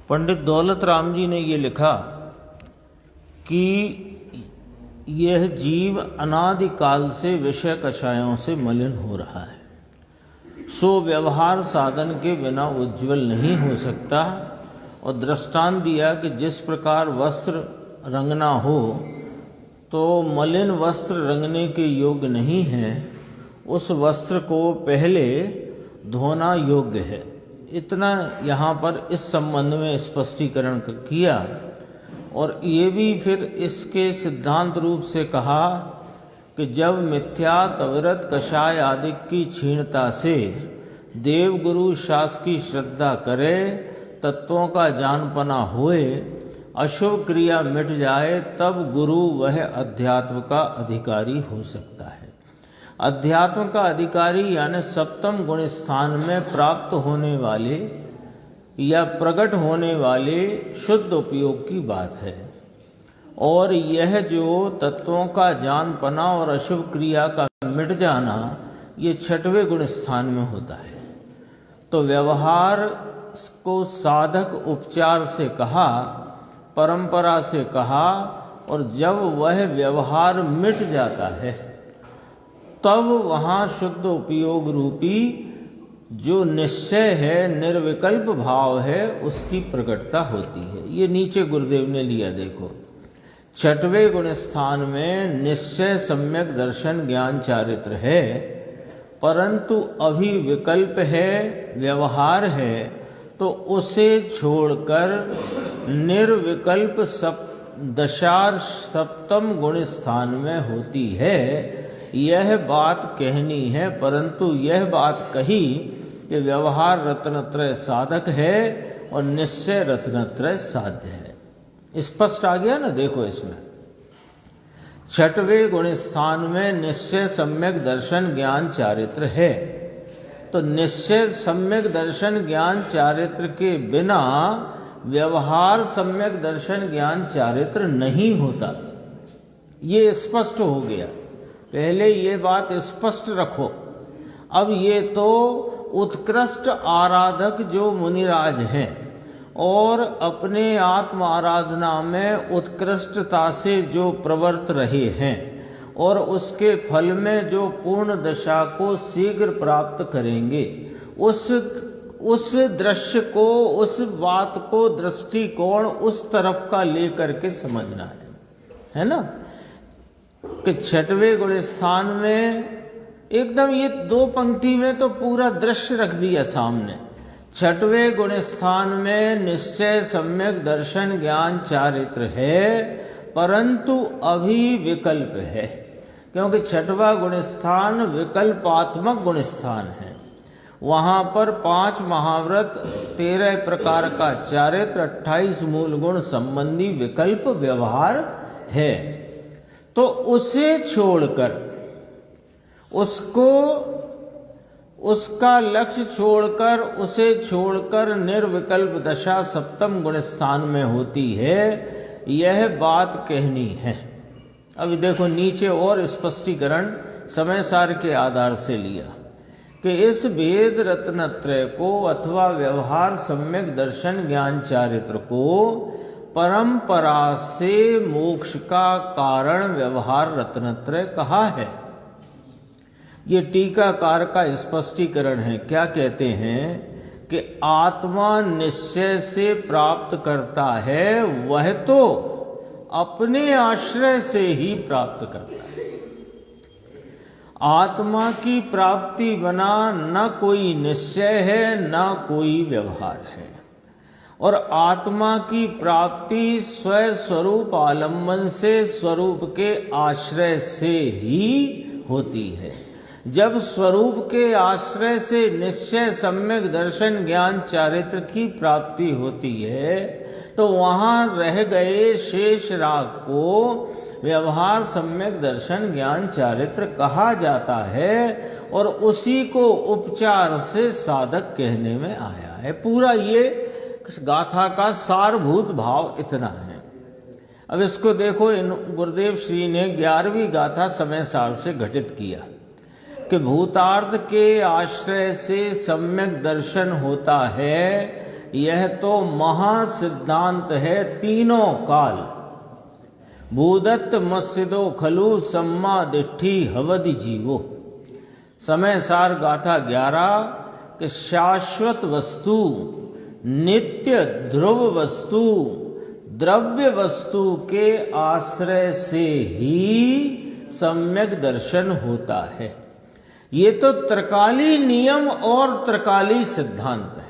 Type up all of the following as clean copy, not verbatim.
पंडित दौलत राम जी ने ये लिखा कि यह जीव अनादिकाल से विषय कषायों से मलिन हो रहा है, सो व्यवहार साधन के बिना उज्ज्वल नहीं हो सकता। और दृष्टांत दिया कि जिस प्रकार वस्त्र रंगना हो तो मलिन वस्त्र रंगने के योग्य नहीं है, उस वस्त्र को पहले धोना योग्य है। इतना यहाँ पर इस संबंध में स्पष्टीकरण किया। और ये भी फिर इसके सिद्धांत रूप से कहा कि जब मिथ्या तविरत कषाय आदि की क्षीणता से देव गुरु शास्त्र की श्रद्धा करे, तत्वों का जानपना होए, अशुभ क्रिया मिट जाए, तब गुरु वह अध्यात्म का अधिकारी हो सकता है। अध्यात्म का अधिकारी यानी सप्तम गुण स्थान में प्राप्त होने वाले या प्रकट होने वाले शुद्ध उपयोग की बात है। और यह जो तत्वों का जानपना और अशुभ क्रिया का मिट जाना, ये छठवें गुण स्थान में होता है। तो व्यवहार को साधक उपचार से कहा, परंपरा से कहा, और जब वह व्यवहार मिट जाता है तब वहाँ शुद्ध उपयोग रूपी जो निश्चय है, निर्विकल्प भाव है, उसकी प्रकटता होती है। ये नीचे गुरुदेव ने लिया, देखो छठवें गुण स्थान में निश्चय सम्यक दर्शन ज्ञान चारित्र है, परंतु अभी विकल्प है, व्यवहार है, तो उसे छोड़कर निर्विकल्प दशा सप्तम गुण स्थान में होती है। यह बात कहनी है, परंतु यह बात कही कि व्यवहार रत्नत्रय साधक है और निश्चय रत्नत्रय साध्य है। स्पष्ट आ गया ना, देखो इसमें छठवें गुण स्थान में निश्चय सम्यक दर्शन ज्ञान चारित्र है। तो निश्चय सम्यक दर्शन ज्ञान चारित्र के बिना व्यवहार सम्यक दर्शन ज्ञान चारित्र नहीं होता। ये स्पष्ट हो गया, पहले ये बात स्पष्ट रखो। अब ये तो उत्कृष्ट आराधक जो मुनिराज हैं और अपने आत्म आराधना में उत्कृष्टता से जो प्रवर्त रहे हैं और उसके फल में जो पूर्ण दशा को शीघ्र प्राप्त करेंगे, उस दृश्य को, उस बात को, दृष्टिकोण उस तरफ का लेकर के समझना है ना। कि छठवें गुण स्थान में एकदम ये दो पंक्ति में तो पूरा दृश्य रख दिया सामने। छठवें गुण स्थान में निश्चय सम्यक दर्शन ज्ञान चारित्र है, परंतु अभी विकल्प है, क्योंकि छठवां गुण स्थान विकल्पात्मक गुण स्थान है। वहाँ पर 5 महाव्रत, 13 प्रकार का चारित्र, 28 मूल गुण संबंधी विकल्प व्यवहार है। तो उसे छोड़कर, उसका लक्ष्य छोड़कर, उसे छोड़कर निर्विकल्प दशा सप्तम गुण स्थान में होती है, यह बात कहनी है। अभी देखो नीचे और स्पष्टीकरण समय सार के आधार से लिया कि इस वेद रत्नत्रय को अथवा व्यवहार सम्यक दर्शन ज्ञान चारित्र को परंपरा से मोक्ष का कारण व्यवहार रत्नत्रय कहा है। ये टीकाकार का स्पष्टीकरण है। क्या कहते हैं कि आत्मा निश्चय से प्राप्त करता है, वह तो अपने आश्रय से ही प्राप्त करता है। आत्मा की प्राप्ति बना न कोई निश्चय है, न कोई व्यवहार है। और आत्मा की प्राप्ति स्वस्वरूप आलम्बन से, स्वरूप के आश्रय से ही होती है। जब स्वरूप के आश्रय से निश्चय सम्यक दर्शन ज्ञान चारित्र की प्राप्ति होती है, तो वहाँ रह गए शेष राग को व्यवहार सम्यक दर्शन ज्ञान चारित्र कहा जाता है, और उसी को उपचार से साधक कहने में आया है। पूरा ये गाथा का सारभूत भाव इतना है। अब इसको देखो, गुरुदेव श्री ने 11वीं गाथा समय सार से घटित किया कि भूतार्थ के आश्रय से सम्यक दर्शन होता है, यह तो महासिद्धांत है तीनों काल। भूदत्त मस्जिदो खलु सम्मा दिट्ठी हवदि जीवो। समय सार गाथा 11 कि शाश्वत वस्तु, नित्य ध्रुव वस्तु, द्रव्य वस्तु के आश्रय से ही सम्यक दर्शन होता है। ये तो त्रिकाली नियम और त्रिकाली सिद्धांत है।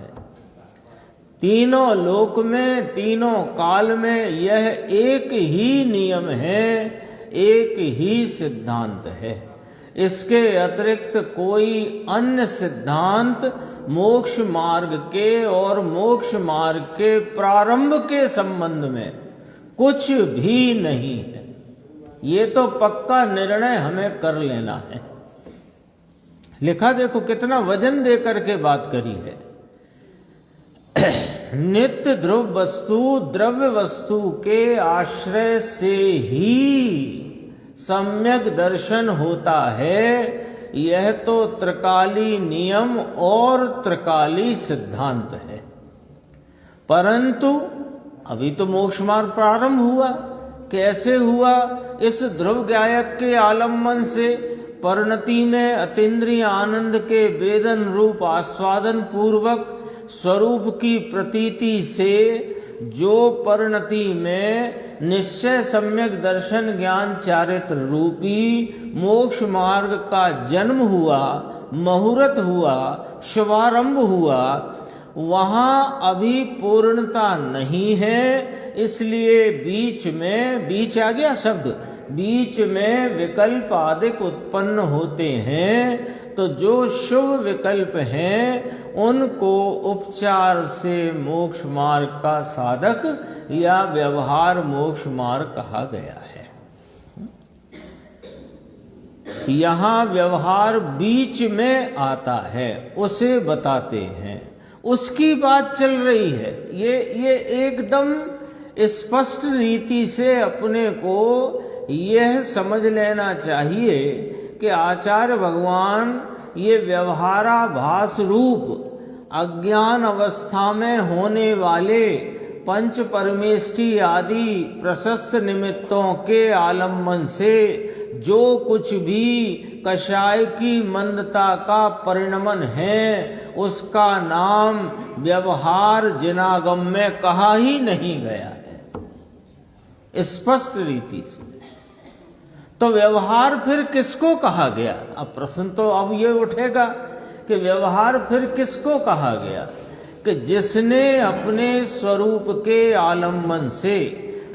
तीनों लोक में, तीनों काल में यह एक ही नियम है, एक ही सिद्धांत है। इसके अतिरिक्त कोई अन्य सिद्धांत मोक्ष मार्ग के और मोक्ष मार्ग के प्रारंभ के संबंध में कुछ भी नहीं है। ये तो पक्का निर्णय हमें कर लेना है। लिखा देखो कितना वजन दे करके बात करी है। नित्य ध्रुव वस्तु, द्रव्य वस्तु के आश्रय से ही सम्यक दर्शन होता है। यह तो त्रिकाली नियम और त्रिकाली सिद्धांत है। परंतु अभी तो मोक्ष मार्ग प्रारंभ हुआ। कैसे हुआ? इस ध्रुव गायक के आलम्बन से परिणति में अतीन्द्रिय आनंद के वेदन रूप आस्वादन पूर्वक स्वरूप की प्रतीति से जो परिणति में निश्चय सम्यक दर्शन ज्ञान चारित्र रूपी मोक्ष मार्ग का जन्म हुआ, मुहूर्त हुआ, शुभारंभ हुआ, वहाँ अभी पूर्णता नहीं है। इसलिए बीच में, बीच आ गया शब्द, बीच में विकल्प आदिक उत्पन्न होते हैं। तो जो शुभ विकल्प हैं उनको उपचार से मोक्ष मार्ग का साधक या व्यवहार मोक्ष मार्ग कहा गया है। यहाँ व्यवहार बीच में आता है, उसे बताते हैं, उसकी बात चल रही है। ये एकदम स्पष्ट रीति से अपने को यह समझ लेना चाहिए कि आचार्य भगवान ये व्यवहाराभास रूप अज्ञान अवस्था में होने वाले पंच परमेष्टि आदि प्रशस्त निमित्तों के आलम्बन से जो कुछ भी कषाय की मंदता का परिणमन है उसका नाम व्यवहार जिनागम में कहा ही नहीं गया है स्पष्ट रीति से। तो व्यवहार फिर किसको कहा गया? अब प्रश्न तो अब ये उठेगा कि व्यवहार फिर किसको कहा गया? कि जिसने अपने स्वरूप के आलम्बन से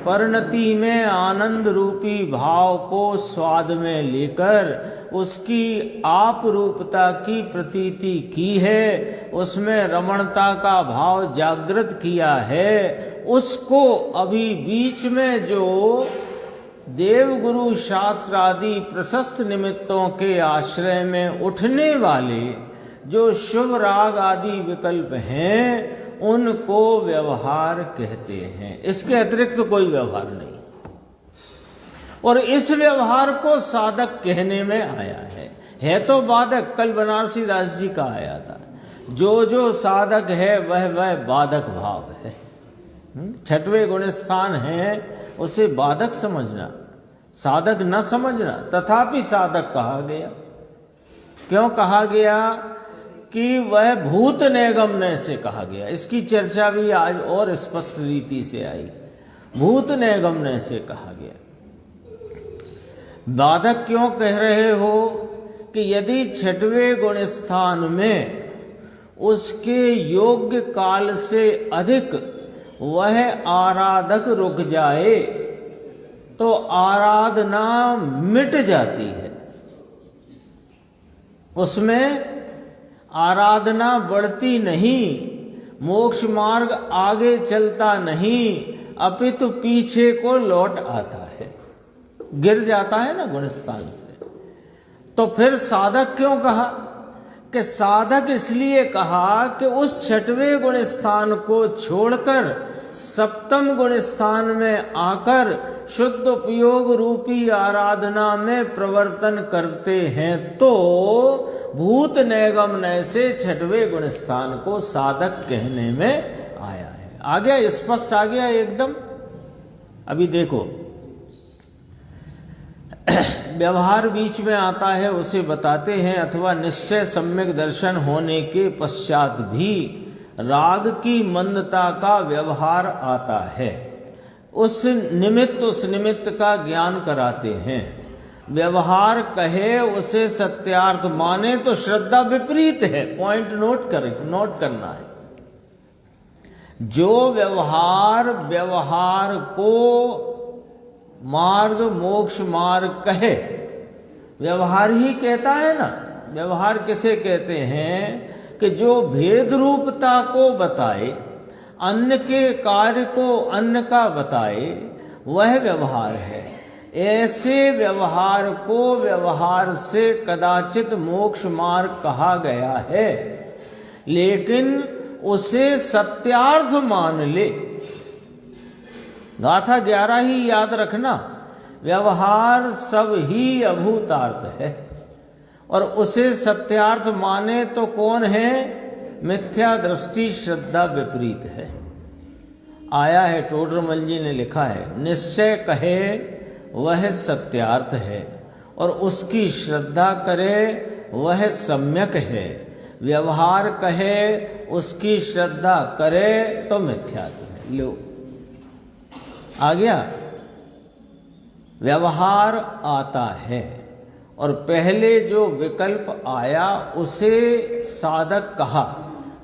परिणति में आनंद रूपी भाव को स्वाद में लेकर उसकी आप रूपता की प्रतीति की है, उसमें रमणता का भाव जागृत किया है, उसको अभी बीच में जो देवगुरु शास्त्र आदि प्रशस्त निमित्तों के आश्रय में उठने वाले जो शुभ राग आदि विकल्प हैं उनको व्यवहार कहते हैं। इसके अतिरिक्त तो कोई व्यवहार नहीं। और इस व्यवहार को साधक कहने में आया है तो बाधक। कल बनारसी दास जी का आया था, जो साधक है वह बाधक भाव है। छठवें गुण स्थान है उसे बाधक समझना, साधक न समझना। तथापि साधक कहा गया। क्यों कहा गया? कि वह भूत नैगम्य से कहा गया। इसकी चर्चा भी आज और स्पष्ट रीति से आई। भूत नैगम्य से कहा गया। बाधक क्यों कह रहे हो? कि यदि छठवें गुण स्थान में उसके योग्य काल से अधिक वह आराधक रुक जाए तो आराधना मिट जाती है, उसमें आराधना बढ़ती नहीं, मोक्ष मार्ग आगे चलता नहीं, अपितु पीछे को लौट आता है, गिर जाता है ना गुणस्थान से। तो फिर साधक क्यों कहा? कि साधक इसलिए कहा कि उस छठवें गुण स्थान को छोड़कर सप्तम गुण स्थान में आकर शुद्ध उपयोग रूपी आराधना में प्रवर्तन करते हैं तो भूत नैगम्य से छठवें गुण स्थान को साधक कहने में आया है। आ गया, स्पष्ट आ गया एकदम। अभी देखो व्यवहार बीच में आता है, उसे बताते हैं। अथवा निश्चय सम्यक दर्शन होने के पश्चात भी राग की मंदता का व्यवहार आता है। उस निमित्त का ज्ञान कराते हैं। व्यवहार कहे उसे सत्यार्थ माने तो श्रद्धा विपरीत है। पॉइंट नोट करना है। जो व्यवहार को मार्ग मोक्ष मार्ग कहे, व्यवहार ही कहता है ना। व्यवहार किसे कहते हैं कि जो भेद रूपता को बताए, अन्न के कार्य को अन्न का बताए, वह व्यवहार है। ऐसे व्यवहार को व्यवहार से कदाचित मोक्ष मार्ग कहा गया है, लेकिन उसे सत्यार्थ मान ले। गाथा 11 ही याद रखना। व्यवहार सब ही अभूतार्थ है और उसे सत्यार्थ माने तो कौन है? मिथ्या दृष्टि श्रद्धा विपरीत है। आया है, टोडरमल जी ने लिखा है, निश्चय कहे वह सत्यार्थ है और उसकी श्रद्धा करे वह सम्यक है। व्यवहार कहे उसकी श्रद्धा करे तो मिथ्यात्व है। लो आ गया। व्यवहार आता है और पहले जो विकल्प आया उसे साधक कहा,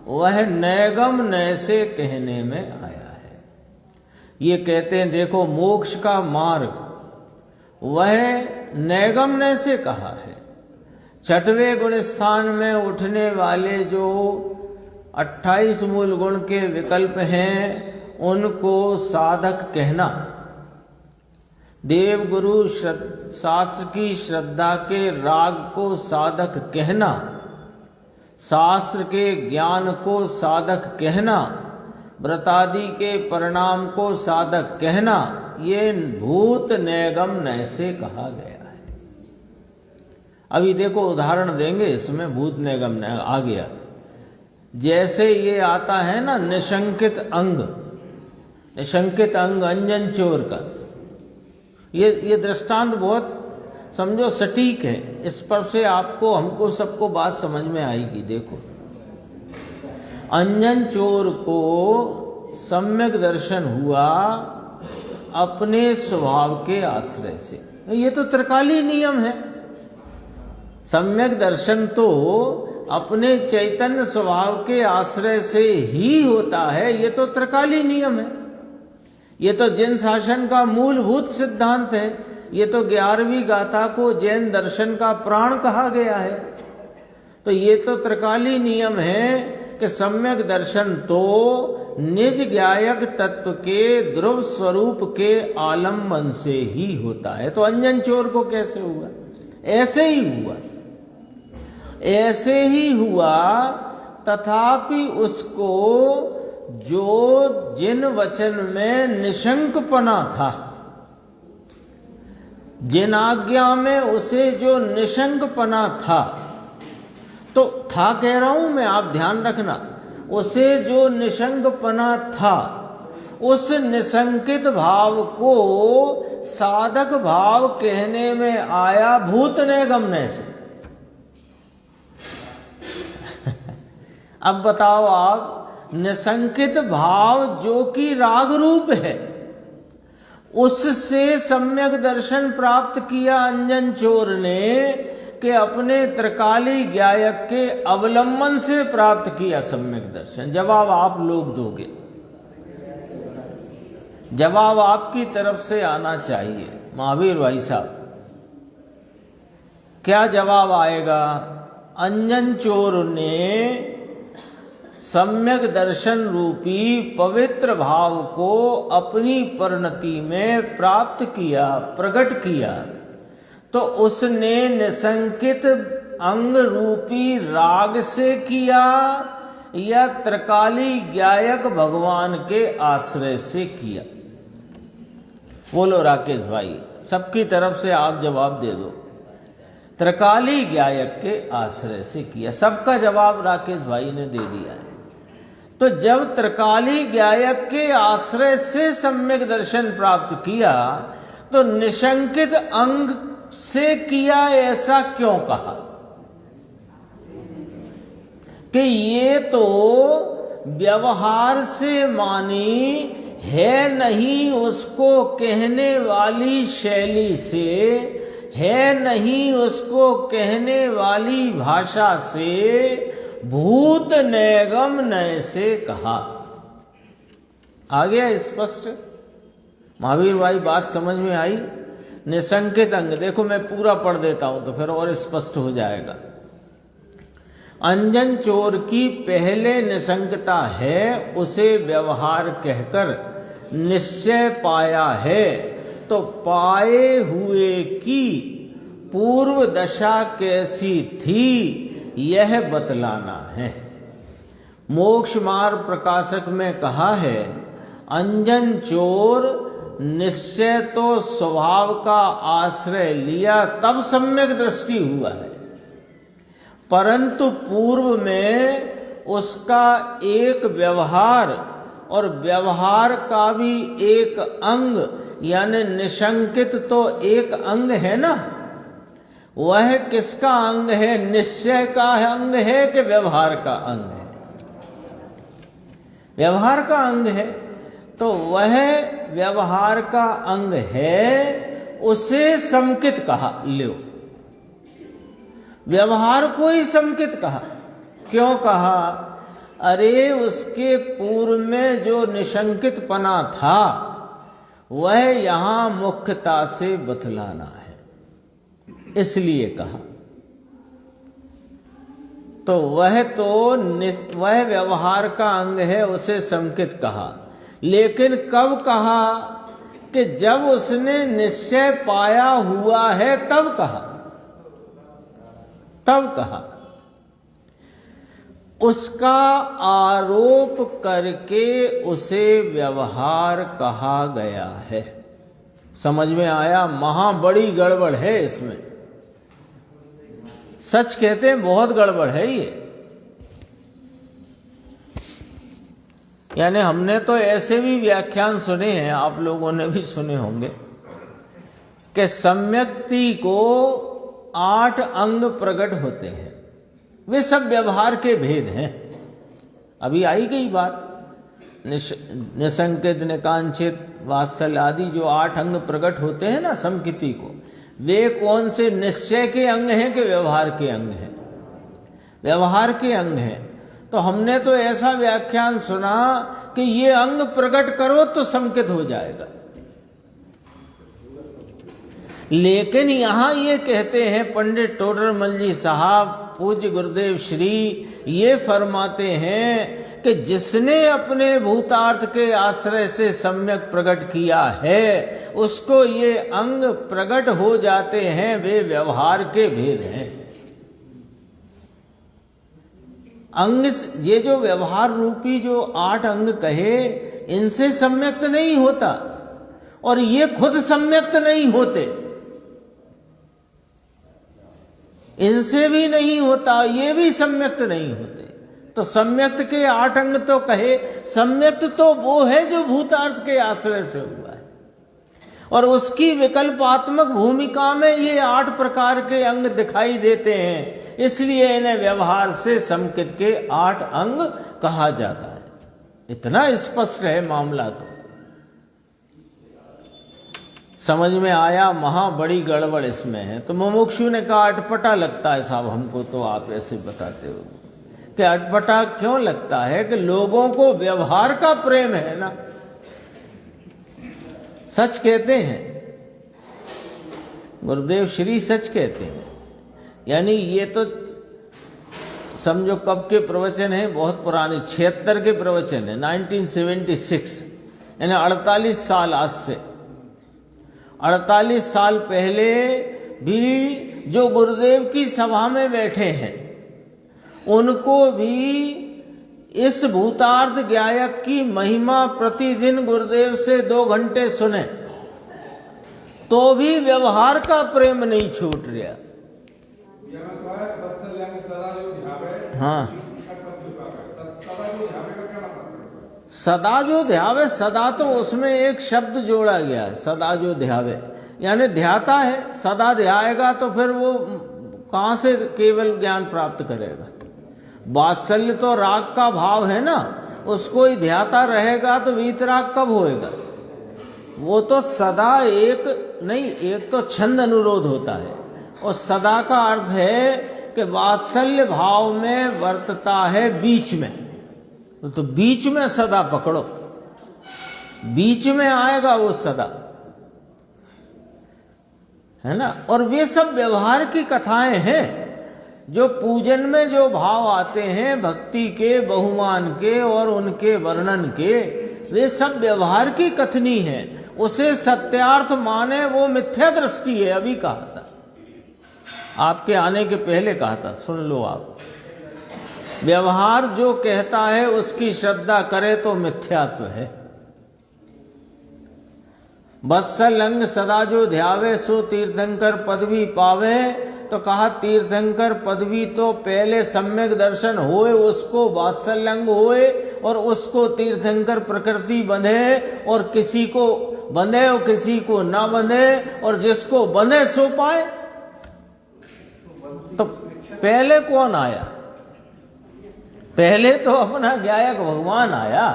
वह नैगम नैसे कहने में आया है। ये कहते हैं देखो मोक्ष का मार्ग वह नैगम नैसे कहा है। छठवें गुण स्थान में उठने वाले जो 28 मूल गुण के विकल्प हैं उनको साधक कहना, देव गुरु शास्त्र की श्रद्धा के राग को साधक कहना, शास्त्र के ज्ञान को साधक कहना, व्रतादि के परिणाम को साधक कहना, ये भूत नैगम नैसे कहा गया है। अभी देखो उदाहरण देंगे इसमें। भूत नैगम नैगम आ गया। जैसे ये आता है ना निशंकित अंग, निशंकित अंग अंजन चोर का, ये दृष्टांत बहुत समझो सटीक है। इस पर से आपको हमको सबको बात समझ में आएगी। देखो अंजन चोर को सम्यक दर्शन हुआ अपने स्वभाव के आश्रय से। ये तो त्रिकाली नियम है। सम्यक दर्शन तो अपने चैतन्य स्वभाव के आश्रय से ही होता है। ये तो त्रिकाली नियम है। ये तो जैन शासन का मूलभूत सिद्धांत है। ये तो 11वीं गाथा को जैन दर्शन का प्राण कहा गया है। तो ये तो त्रिकाली नियम है कि सम्यक दर्शन तो निज ज्ञायक तत्व के ध्रुव स्वरूप के आलम्बन से ही होता है। तो अंजन चोर को कैसे हुआ? ऐसे ही हुआ, ऐसे ही हुआ। तथापि उसको जो जिन वचन में निशंकपना था, जिन आज्ञा में उसे जो निशंकपना था, तो था कह रहा हूं मैं, आप ध्यान रखना, उसे जो निशंकपना था उस निशंकित भाव को साधक भाव कहने में आया भूत नैगम नैसे। अब बताओ आप, निशंकित भाव जो कि राग रूप है, उससे सम्यक दर्शन प्राप्त किया अंजन चोर ने कि अपने त्रिकाली ज्ञायक के अवलंबन से प्राप्त किया सम्यक दर्शन। जवाब आप लोग दोगे, जवाब आपकी तरफ से आना चाहिए। महावीर भाई साहब, क्या जवाब आएगा? अंजन चोर ने सम्यक दर्शन रूपी पवित्र भाव को अपनी परिणति में प्राप्त किया, प्रकट किया, तो उसने निशंकित अंग रूपी राग से किया या त्रिकाली ज्ञायक भगवान के आश्रय से किया? बोलो राकेश भाई, सबकी तरफ से आप जवाब दे दो। त्रिकाली ज्ञायक के आश्रय से किया। सबका जवाब राकेश भाई ने दे दिया है। तो जब त्रिकाली गायक के आश्रय से सम्यक दर्शन प्राप्त किया तो निशंकित अंग से किया, ऐसा क्यों कहा? कि ये तो व्यवहार से मानी है नहीं, उसको कहने वाली शैली से है नहीं, उसको कहने वाली भाषा से भूत नैगम नय से कहा। आ गया स्पष्ट? महावीर भाई बात समझ में आई? निशंकित अंग, देखो मैं पूरा पढ़ देता हूं तो फिर और स्पष्ट हो जाएगा। अंजन चोर की पहले निशंकता है, उसे व्यवहार कहकर निश्चय पाया है, तो पाए हुए की पूर्व दशा कैसी थी यह बतलाना है। मोक्ष मार्ग प्रकाशक में कहा है, अंजन चोर निश्चय तो स्वभाव का आश्रय लिया तब सम्यक दृष्टि हुआ है, परंतु पूर्व में उसका एक व्यवहार और व्यवहार का भी एक अंग, यानी निशंकित तो एक अंग है ना, वह किसका अंग है? निश्चय का अंग है कि व्यवहार का अंग है? व्यवहार का अंग है, तो वह व्यवहार का अंग है, उसे संकित कहा। लो, व्यवहार को ही संकित कहा। क्यों कहा? अरे उसके पूर्व में जो निशंकित पना था वह यहां मुख्यता से बतलाना है, इसलिए कहा। तो वह व्यवहार का अंग है, उसे संकित कहा। लेकिन कब कहा? कि जब उसने निश्चय पाया हुआ है तब कहा, तब कहा। उसका आरोप करके उसे व्यवहार कहा गया है। समझ में आया? महा बड़ी गड़बड़ है इसमें। सच कहते हैं बहुत गड़बड़ है ये। यानी हमने तो ऐसे भी व्याख्यान सुने हैं, आप लोगों ने भी सुने होंगे, कि सम्यक्ति को 8 अंग प्रकट होते हैं, वे सब व्यवहार के भेद हैं। अभी आई गई बात, निशंकित, निकांक्षित, वात्सल्य आदि जो 8 अंग प्रकट होते हैं ना समकिति को, वे कौन से? निश्चय के अंग हैं कि व्यवहार के अंग हैं? व्यवहार के अंग हैं। तो हमने तो ऐसा व्याख्यान सुना कि ये अंग प्रकट करो तो संकित हो जाएगा। लेकिन यहां ये कहते हैं पंडित टोडरमल जी साहब, पूज्य गुरुदेव श्री, ये फरमाते हैं कि जिसने अपने भूतार्थ के आश्रय से सम्यक प्रकट किया है उसको ये अंग प्रकट हो जाते हैं, वे व्यवहार के भेद हैं। अंग, ये जो व्यवहार रूपी जो 8 अंग कहे, इनसे सम्यक्त नहीं होता और ये खुद सम्यक्त नहीं होते, इनसे भी नहीं होता, ये भी सम्यक्त नहीं होते। तो सम्यक्त के 8 अंग तो कहे, सम्यक्त तो वो है जो भूतार्थ के आश्रय से हुआ है, और उसकी विकल्पात्मक भूमिका में ये 8 प्रकार के अंग दिखाई देते हैं, इसलिए इन्हें व्यवहार से संकित के 8 अंग कहा जाता है। इतना स्पष्ट है मामला। तो समझ में आया? महा बड़ी गड़बड़ इसमें है। तो मुमुक्षु ने कहा अटपटा लगता है साहब हमको, तो आप ऐसे बताते हो कि अटपटा क्यों लगता है? कि लोगों को व्यवहार का प्रेम है ना, सच कहते हैं गुरुदेव श्री, सच कहते हैं। यानी ये तो समझो कब के प्रवचन है, बहुत पुराने, 76 के प्रवचन है, 1976, यानी 48 साल आज से। 48 साल पहले भी जो गुरुदेव की सभा में बैठे हैं उनको भी इस भूतार्थ गायक की महिमा प्रतिदिन गुरुदेव से 2 घंटे सुने तो भी व्यवहार का प्रेम नहीं छूट रहा। हाँ सदा जो ध्यावे, सदा तो उसमें एक शब्द जोड़ा गया है, सदा जो ध्यावे, यानी ध्याता है। सदा ध्याएगा तो फिर वो कहाँ से केवल ज्ञान प्राप्त करेगा? वात्सल्य तो राग का भाव है ना, उसको ही ध्याता रहेगा तो वीतराग कब होएगा? वो तो सदा एक नहीं, एक तो छंद अनुरोध होता है, और सदा का अर्थ है कि वात्सल्य भाव में वर्तता है बीच में। तो बीच में सदा पकड़ो, बीच में आएगा वो सदा, है ना। और वे सब व्यवहार की कथाएं हैं, जो पूजन में जो भाव आते हैं भक्ति के, बहुमान के और उनके वर्णन के, वे सब व्यवहार की कथनी है। उसे सत्यार्थ माने वो मिथ्या दृष्टि है। अभी कहा था, आपके आने के पहले कहा था, सुन लो आप। व्यवहार जो कहता है उसकी श्रद्धा करे तो मिथ्यात्व है। वत्सल अंग सदा जो ध्यावे सो तीर्थंकर पदवी पावे। तो कहा तीर्थंकर पदवी तो पहले सम्यक दर्शन होए, उसको वात्सल्य अंग होए, और उसको तीर्थंकर प्रकृति बंधे, और किसी को बंधे और किसी को ना बंधे, और जिसको बंधे सो पाए। तो पहले कौन आया? पहले तो अपना गायक भगवान आया।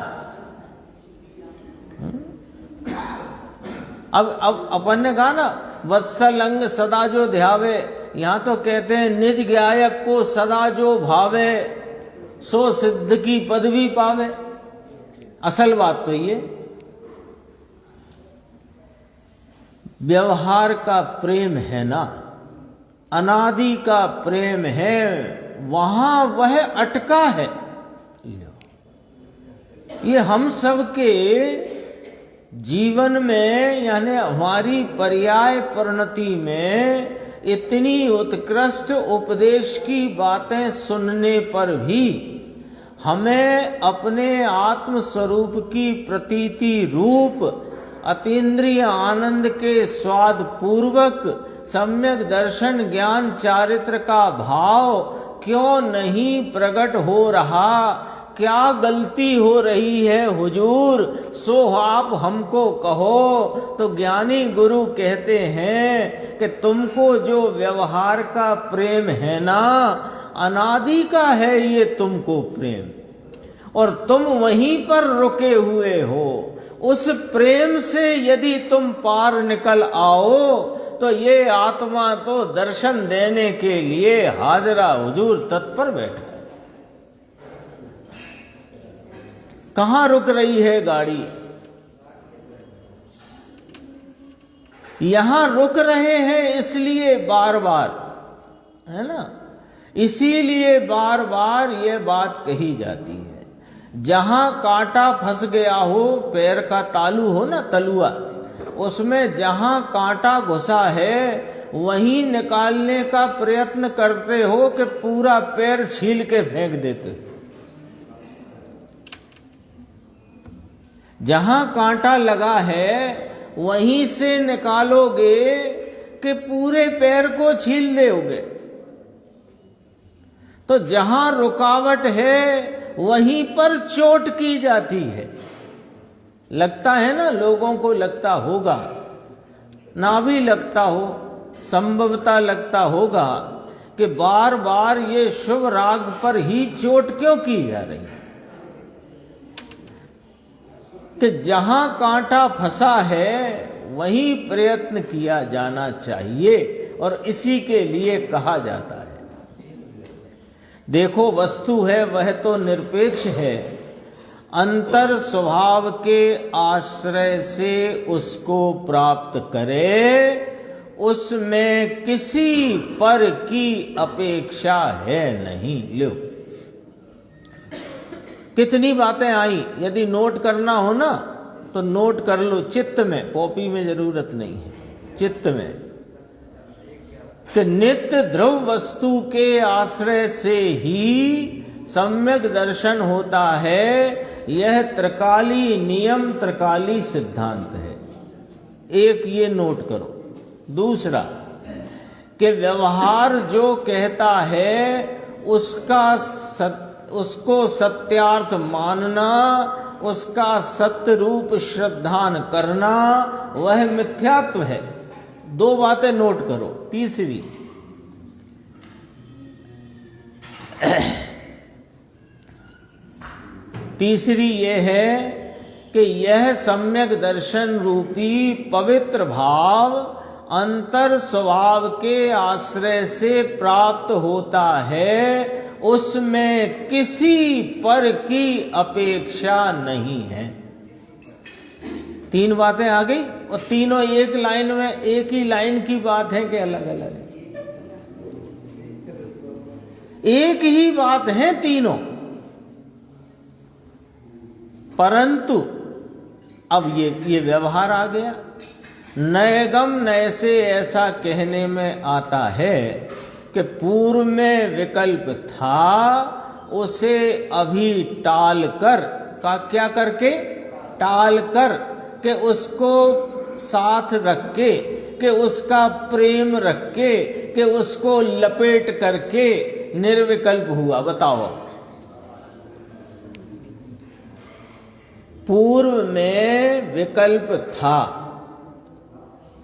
अब अपन ने कहा ना, वत्सल अंग सदा जो ध्यावे, यहां तो कहते हैं निज गायक को सदा जो भावे सो सिद्ध की पदवी पावे। असल बात तो ये व्यवहार का प्रेम है ना, अनादि का प्रेम है, वहां वह अटका है। ये हम सब के जीवन में, यानी हमारी पर्याय परिणति में इतनी उत्कृष्ट उपदेश की बातें सुनने पर भी हमें अपने आत्म स्वरूप की प्रतीति रूप अतीन्द्रिय आनंद के स्वाद पूर्वक सम्यक दर्शन ज्ञान चारित्र का भाव क्यों नहीं प्रकट हो रहा? क्या गलती हो रही है हुजूर? सो आप हमको कहो। तो ज्ञानी गुरु कहते हैं कि तुमको जो व्यवहार का प्रेम है ना, अनादि का है ये तुमको प्रेम, और तुम वहीं पर रुके हुए हो। उस प्रेम से यदि तुम पार निकल आओ तो ये आत्मा तो दर्शन देने के लिए हाजरा हुजूर तत्पर बैठा। कहाँ रुक रही है गाड़ी? यहां रुक रहे हैं इसलिए बार बार, है ना, इसीलिए बार बार ये बात कही जाती है। जहां कांटा फंस गया हो, पैर का तालू हो ना, तलुआ, उसमें जहां कांटा घुसा है वहीं निकालने का प्रयत्न करते हो कि पूरा पैर छील के फेंक देते हो। जहां कांटा लगा है वहीं से निकालोगे कि पूरे पैर को छील दोगे। तो जहां रुकावट है वहीं पर चोट की जाती है। लगता है ना, लोगों को लगता होगा, ना भी लगता हो, संभवतः लगता होगा कि बार बार ये शुभ राग पर ही चोट क्यों की जा रही है? कि जहां कांटा फंसा है वहीं प्रयत्न किया जाना चाहिए, और इसी के लिए कहा जाता है। देखो, वस्तु है वह तो निरपेक्ष है, अंतर स्वभाव के आश्रय से उसको प्राप्त करे, उसमें किसी पर की अपेक्षा है नहीं। लो, कितनी बातें आई। यदि नोट करना हो ना तो नोट कर लो चित्त में, कॉपी में जरूरत नहीं है, चित्त में। कि नित्य ध्रुव वस्तु के आश्रय से ही सम्यक दर्शन होता है। यह त्रिकाली नियम, त्रिकाली सिद्धांत है। एक ये नोट करो। दूसरा कि व्यवहार जो कहता है उसको सत्यार्थ मानना उसका सत्य रूप श्रद्धान करना वह मिथ्यात्व है। दो बातें नोट करो। तीसरी ये है कि यह सम्यक दर्शन रूपी पवित्र भाव अंतर स्वभाव के आश्रय से प्राप्त होता है, उसमें किसी पर की अपेक्षा नहीं है। तीन बातें आ गई और तीनों एक लाइन में, एक ही लाइन की बात है कि अलग अलग? एक ही बात है तीनों, परंतु अब ये व्यवहार आ गया। नैगम नय से ऐसा कहने में आता है कि पूर्व में विकल्प था, उसे अभी टाल कर का क्या करके, टाल कर कि उसको साथ रख के, कि उसका प्रेम रख के, कि उसको लपेट करके निर्विकल्प हुआ। बताओ, पूर्व में विकल्प था।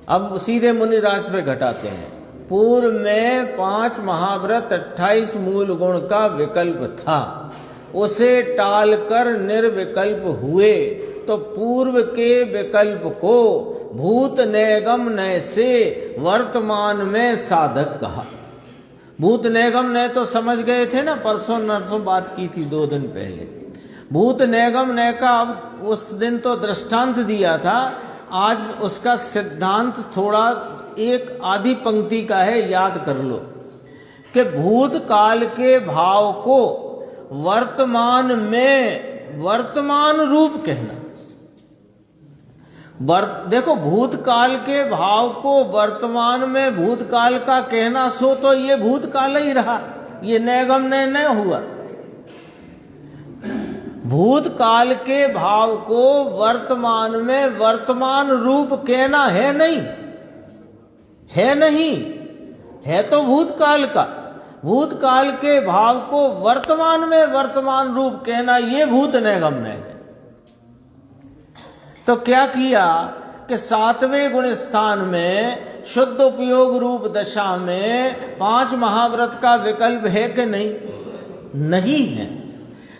अब सीधे मुनिराज पे घटाते हैं। पूर्व में 5 महाव्रत 28 मूल गुण का विकल्प था, उसे टालकर निर्विकल्प हुए, तो पूर्व के विकल्प को भूत नैगम नय से वर्तमान में साधक कहा। भूत नैगम नय तो समझ गए थे ना, परसों नरसों बात की थी 2 दिन पहले। भूत नैगम नय का अब उस दिन तो दृष्टांत दिया था, आज उसका सिद्धांत थोड़ा एक आधी पंक्ति का है, याद कर लो कि भूतकाल के भाव को वर्तमान में वर्तमान रूप कहना। देखो, भूतकाल के भाव को वर्तमान में भूतकाल का कहना, सो तो ये भूतकाल ही रहा, ये नैगम नय नहीं हुआ। भूतकाल के भाव को वर्तमान में वर्तमान रूप कहना है नहीं, है नहीं, है तो भूतकाल का। भूतकाल के भाव को वर्तमान में वर्तमान रूप कहना, ये भूत नैगम नय है। तो क्या किया कि 7वें गुण स्थान में शुद्ध उपयोग रूप दशा में 5 महाव्रत का विकल्प है कि नहीं? नहीं है।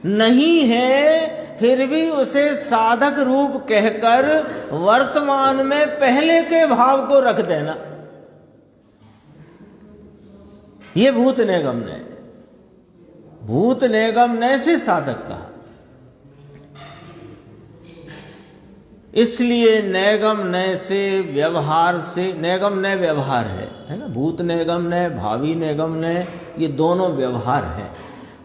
नहीं है, फिर भी उसे साधक रूप कहकर वर्तमान में पहले के भाव को रख देना, ये भूत नैगम नय। भूत नैगम नय से साधक कहा। इसलिए नैगम नय से व्यवहार से, नैगम नय व्यवहार है ना, भूत नैगम नय, भावी नैगम नय, ये दोनों व्यवहार है।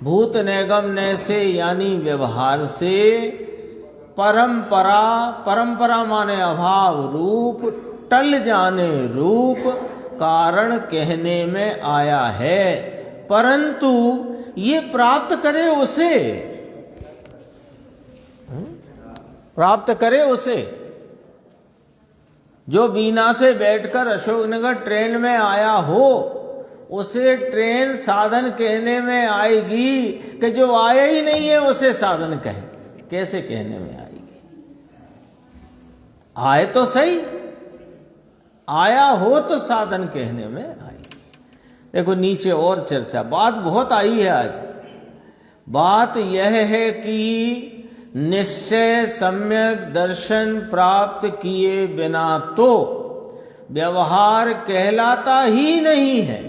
भूत नैगम नय से यानी व्यवहार से परंपरा, परंपरा माने अभाव रूप, टल जाने रूप कारण कहने में आया है, परंतु ये प्राप्त करे उसे, प्राप्त करे उसे जो बीना से बैठकर अशोकनगर ट्रेन में आया हो, उसे ट्रेन साधन कहने में आएगी कि जो आया ही नहीं है उसे साधन कहे? कैसे कहने में आएगी? आए तो सही, आया हो तो साधन कहने में आएगी। देखो नीचे और चर्चा, बात बहुत आई है आज। बात यह है कि निश्चय सम्यक दर्शन प्राप्त किए बिना तो व्यवहार कहलाता ही नहीं है।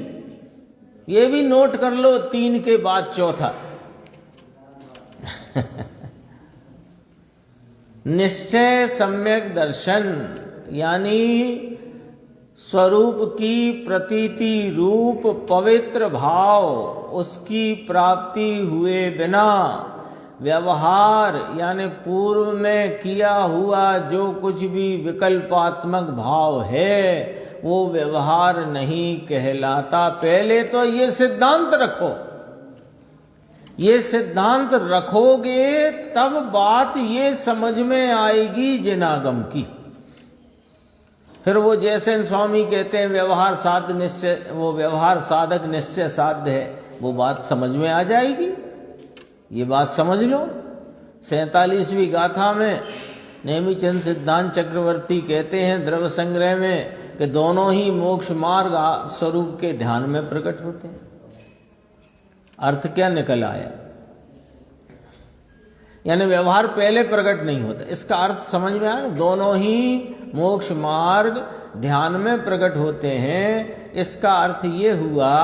ये भी नोट कर लो, 3 के बाद चौथा। निश्चय सम्यक दर्शन यानी स्वरूप की प्रतीति रूप पवित्र भाव, उसकी प्राप्ति हुए बिना व्यवहार यानी पूर्व में किया हुआ जो कुछ भी विकल्पात्मक भाव है वो व्यवहार नहीं कहलाता। पहले तो ये सिद्धांत रखो, ये सिद्धांत रखोगे तब बात ये समझ में आएगी जिनागम की। फिर वो जैसे स्वामी कहते हैं व्यवहार साध निश्चय, वो व्यवहार साधक निश्चय साध्य है, वो बात समझ में आ जाएगी। ये बात समझ लो, 47वीं गाथा में नेमिचंद सिद्धांत चक्रवर्ती कहते हैं द्रव्य संग्रह में कि दोनों ही मोक्ष मार्ग स्वरूप के ध्यान में प्रकट होते हैं। अर्थ क्या निकल आया? यानी व्यवहार पहले प्रकट नहीं होता। इसका अर्थ समझ में आया ना? दोनों ही मोक्ष मार्ग ध्यान में प्रकट होते हैं। इसका अर्थ ये हुआ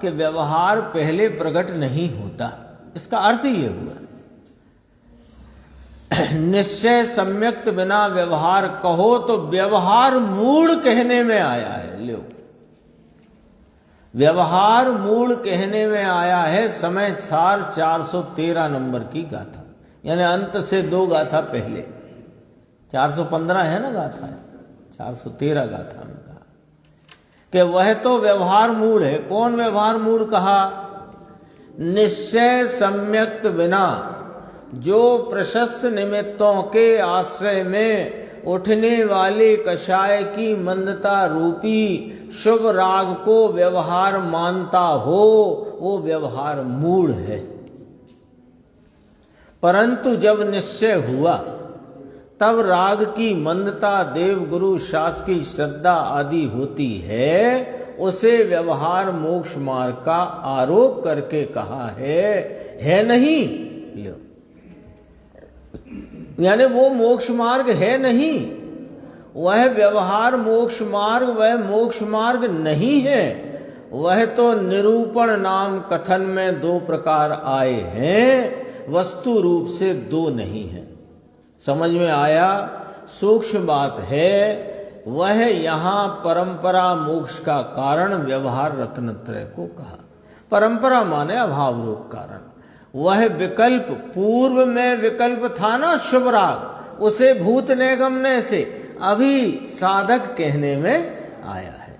कि व्यवहार पहले प्रकट नहीं होता। इसका अर्थ ये हुआ। निश्चय सम्यक्त बिना व्यवहार कहो तो व्यवहार मूल कहने में आया है। लो, व्यवहार मूल कहने में आया है समय सार 413 नंबर की गाथा, यानी अंत से 2 गाथा पहले। 415 है ना गाथा है, 413 गाथा में कहा कि वह तो व्यवहार मूल है। कौन व्यवहार मूल कहा? निश्चय सम्यक्त बिना जो प्रशस्त निमित्तों के आश्रय में उठने वाले कषाय की मंदता रूपी शुभ राग को व्यवहार मानता हो, वो व्यवहार मूढ़ है। परंतु जब निश्चय हुआ तब राग की मंदता, देव गुरु शास्त्र की श्रद्धा आदि होती है, उसे व्यवहार मोक्ष मार्ग का आरोप करके कहा है नहीं। लो, यानी वो मोक्ष मार्ग है नहीं, वह व्यवहार मोक्ष मार्ग, वह मोक्ष मार्ग नहीं है। वह तो निरूपण नाम कथन में 2 प्रकार आए हैं, वस्तु रूप से 2 नहीं है। समझ में आया? सूक्ष्म बात है। वह यहाँ परंपरा मोक्ष का कारण व्यवहार रत्नत्रय को कहा। परंपरा माने अभाव रूप कारण। वह विकल्प, पूर्व में विकल्प था ना शुभ राग, उसे भूत निगमने से अभी साधक कहने में आया है।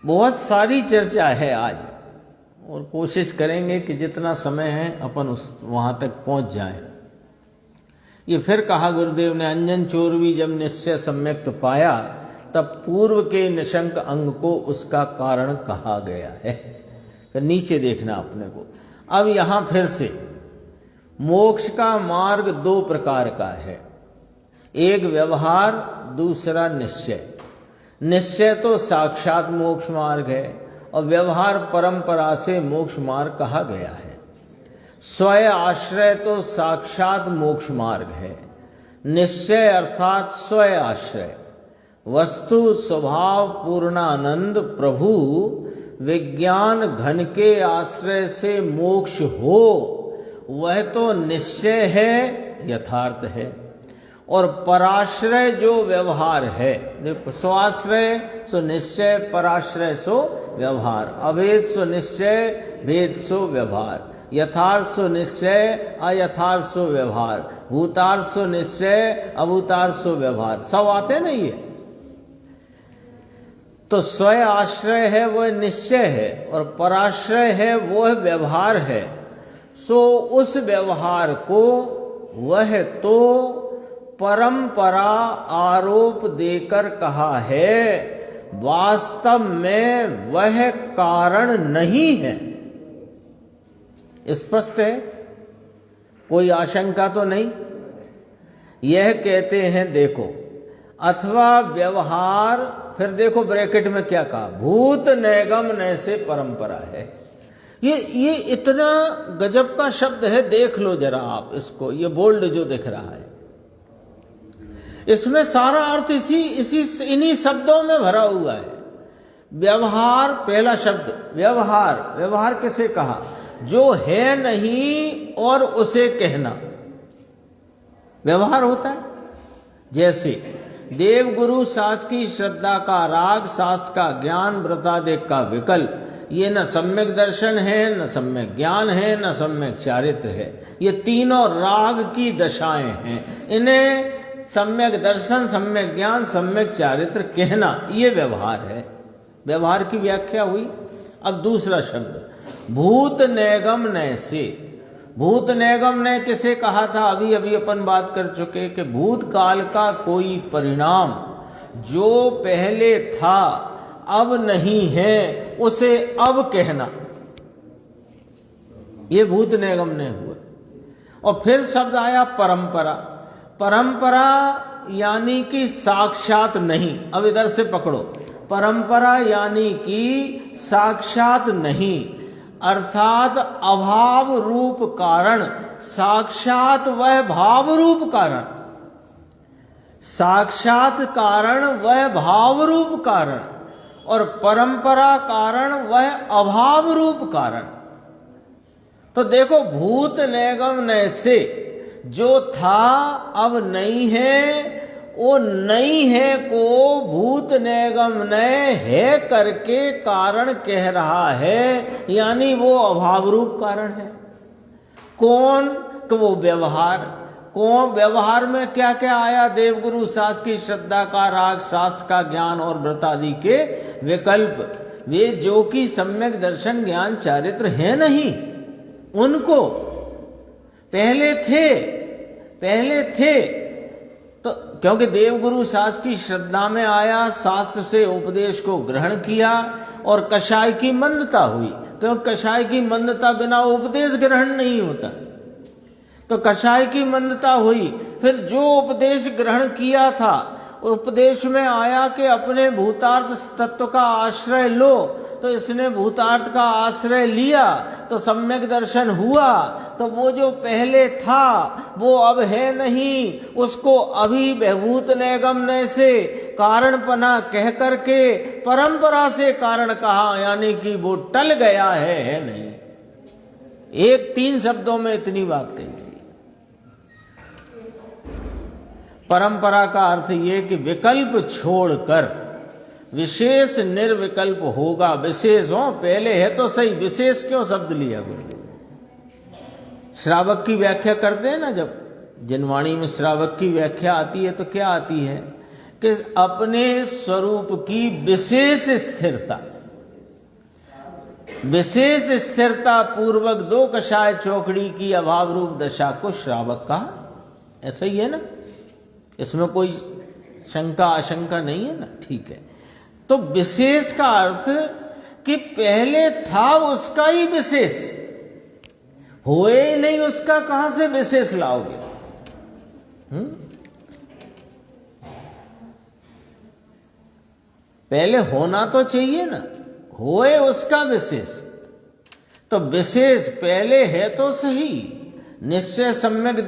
बहुत सारी चर्चा है आज, और कोशिश करेंगे कि जितना समय है अपन वहां तक पहुंच जाएं। ये फिर कहा गुरुदेव ने, अंजन चोरवी जब निश्चय सम्यक्त पाया तब पूर्व के निशंक अंग को उसका कारण कहा गया है। फिर नीचे देखना अपने को। अब यहां फिर से मोक्ष का मार्ग 2 प्रकार का है, एक व्यवहार, दूसरा निश्चय। निश्चय तो साक्षात मोक्ष मार्ग है और व्यवहार परंपरा से मोक्ष मार्ग कहा गया है। स्वय आश्रय तो साक्षात मोक्ष मार्ग है। निश्चय अर्थात स्वय आश्रय, वस्तु स्वभाव पूर्णानंद प्रभु विज्ञान घन के आश्रय से मोक्ष हो, वह तो निश्चय है, यथार्थ है। और पराश्रय जो व्यवहार है, देखो, स्वाश्रय सो निश्चय, पराश्रय सो व्यवहार, अभेद सो निश्चय, भेद सो व्यवहार, यथार्थ सो निश्चय, अयथार्थ सो व्यवहार, भूतार्थ सो निश्चय, अभूतार्थ सो व्यवहार, सब आते नहीं है। तो स्वय आश्रय है वह निश्चय है, और पराश्रय है वह व्यवहार है। सो उस व्यवहार को वह तो परंपरा आरोप देकर कहा है, वास्तव में वह कारण नहीं है। स्पष्ट है, कोई आशंका तो नहीं। यह कहते हैं, देखो, अथवा व्यवहार, फिर देखो ब्रैकेट में क्या कहा, भूत नैगम न से परंपरा है। ये इतना गजब का शब्द है, देख लो जरा आप इसको, ये बोल्ड जो दिख रहा है, इसमें सारा अर्थ इन्हीं शब्दों में भरा हुआ है। व्यवहार, पहला शब्द व्यवहार। व्यवहार किसे कहा? जो है नहीं और उसे कहना व्यवहार होता है। जैसे देव गुरु शास्त्र की श्रद्धा का राग, शास्त्र का ज्ञान, व्रतादेक का विकल्प, ये न सम्यक दर्शन है, न सम्यक ज्ञान है, न सम्यक चारित्र है। ये तीनों राग की दशाएं हैं। इन्हें सम्यक दर्शन, सम्यक ज्ञान, सम्यक चारित्र कहना, ये व्यवहार है। व्यवहार की व्याख्या हुई। अब दूसरा शब्द भूत नैगम न से। भूत नैगम ने किसे कहा था? अभी अभी अपन बात कर चुके कि भूतकाल का कोई परिणाम जो पहले था अब नहीं है, उसे अब कहना, ये भूत नैगम ने हुआ। और फिर शब्द आया परंपरा। परंपरा यानी कि साक्षात नहीं। अब इधर से पकड़ो, परंपरा यानी कि साक्षात नहीं, अर्थात अभाव रूप कारण, साक्षात वह भाव रूप कारण, साक्षात कारण वह भाव रूप कारण, और परंपरा कारण वह अभाव रूप कारण। तो देखो, भूत नैगम नय से जो था अब नहीं है, वो नहीं है को भूत नैगम नय है करके कारण कह रहा है, यानी वो अभाव रूप कारण है। कौन? कि वो व्यवहार। कौन? व्यवहार में क्या क्या आया? देवगुरु शास्त्र की श्रद्धा का, राग शास्त्र का ज्ञान और व्रत आदि के विकल्प, वे जो कि सम्यक दर्शन ज्ञान चारित्र है नहीं, उनको पहले थे तो, क्योंकि देवगुरु शास्त्र की श्रद्धा में आया, शास्त्र से उपदेश को ग्रहण किया, और कषाय की मंदता हुई, क्योंकि कषाय की मंदता बिना उपदेश ग्रहण नहीं होता। तो कषाय की मंदता हुई, फिर जो उपदेश ग्रहण किया था, उपदेश में आया कि अपने भूतार्थ तत्व का आश्रय लो, तो इसने भूतार्थ का आश्रय लिया, तो सम्यक दर्शन हुआ। तो वो जो पहले था वो अब है नहीं, उसको अभी भूत नैगम नय से कारणपना कह करके परंपरा से कारण कहा, यानी कि वो टल गया है नहीं। एक 3 शब्दों में इतनी बात कही। परंपरा का अर्थ ये कि विकल्प छोड़कर विशेष निर्विकल्प होगा। विशेष हो, पहले है तो सही, विशेष क्यों शब्द लिया गुरुदेव? श्रावक की व्याख्या करते हैं ना, जब जिनवाणी में श्रावक की व्याख्या आती है तो क्या आती है कि अपने स्वरूप की विशेष स्थिरता, विशेष स्थिरता पूर्वक 2 कषाय चौकड़ी की अभाव रूप दशा को श्रावक कहा। ऐसा ही है ना, इसमें कोई शंका आशंका नहीं है ना, ठीक है। तो विशेष का अर्थ कि पहले था उसका ही विशेष, होए ही नहीं उसका कहां से विशेष लाओगे? पहले होना तो चाहिए ना, होए उसका विशेष। तो विशेष पहले है तो सही, निश्चय सम्यक